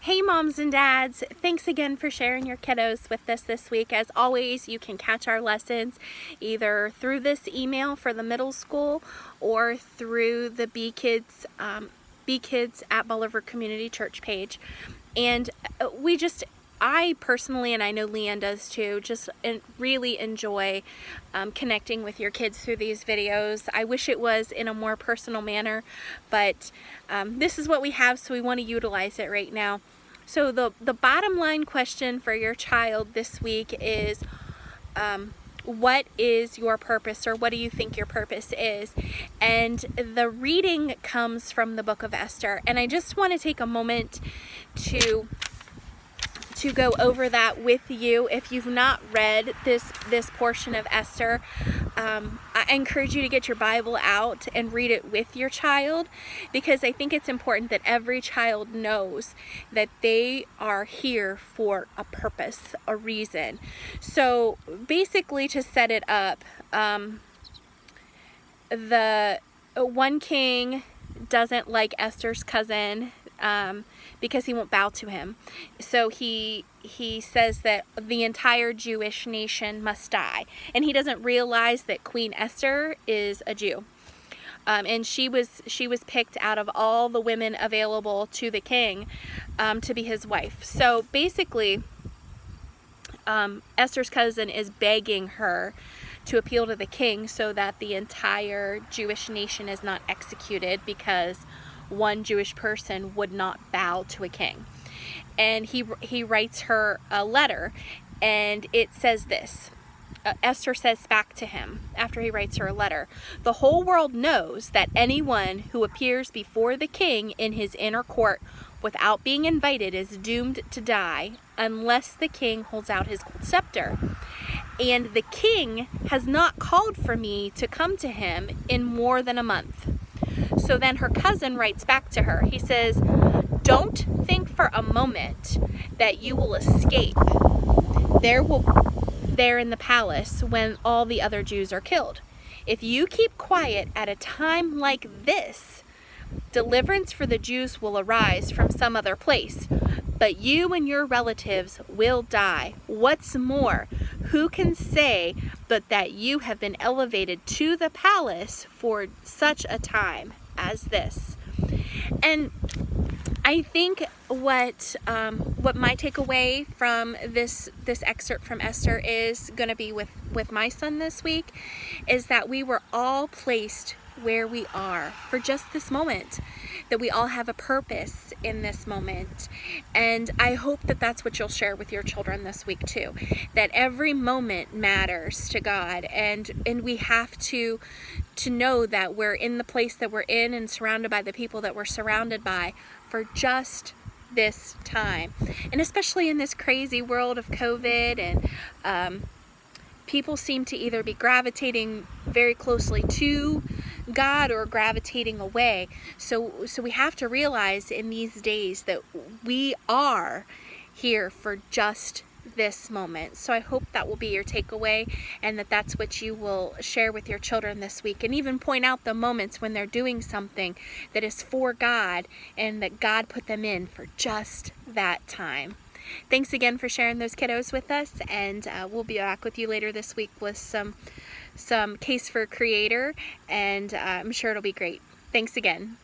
Hey moms and dads, thanks again for sharing your kiddos with us this week. As always, you can catch our lessons either through this email for the middle school or through the Be Kids at Bolivar Community Church page. And I personally, and I know Leanne does too, really enjoy connecting with your kids through these videos. I wish it was in a more personal manner, but this is what we have, so we want to utilize it right now. So the bottom line question for your child this week is, what is your purpose, or what do you think your purpose is? And the reading comes from the book of Esther, and I just want to take a moment to go over that with you. If you've not read this portion of Esther, I encourage you to get your Bible out and read it with your child, because I think it's important that every child knows that they are here for a purpose, a reason. So basically, to set it up, the one king doesn't like Esther's cousin because he won't bow to him. So he says that the entire Jewish nation must die. And he doesn't realize that Queen Esther is a Jew. And she was picked out of all the women available to the king to be his wife. So basically, Esther's cousin is begging her to appeal to the king so that the entire Jewish nation is not executed because one Jewish person would not bow to a king. And he writes her a letter, and it says this. Esther says back to him after he writes her a letter, "The whole world knows that anyone who appears before the king in his inner court without being invited is doomed to die unless the king holds out his gold scepter. And the king has not called for me to come to him in more than a month." So then her cousin writes back to her. He says, "Don't think for a moment that you will escape there in the palace when all the other Jews are killed. If you keep quiet at a time like this, deliverance for the Jews will arise from some other place, but you and your relatives will die. What's more, who can say but that you have been elevated to the palace for such a time as this?" And I think what my takeaway from this excerpt from Esther is going to be with my son this week is that we were all placed where we are for just this moment, that we all have a purpose in this moment. And I hope that that's what you'll share with your children this week too, that every moment matters to God, and we have to know that we're in the place that we're in and surrounded by the people that we're surrounded by for just this time. And especially in this crazy world of COVID, and people seem to either be gravitating very closely to God or gravitating away. So we have to realize in these days that we are here for just this moment. So I hope that will be your takeaway, and that's what you will share with your children this week, and even point out the moments when they're doing something that is for God and that God put them in for just that time. Thanks again for sharing those kiddos with us, and we'll be back with you later this week with some Case for Creator, and I'm sure it'll be great. Thanks again.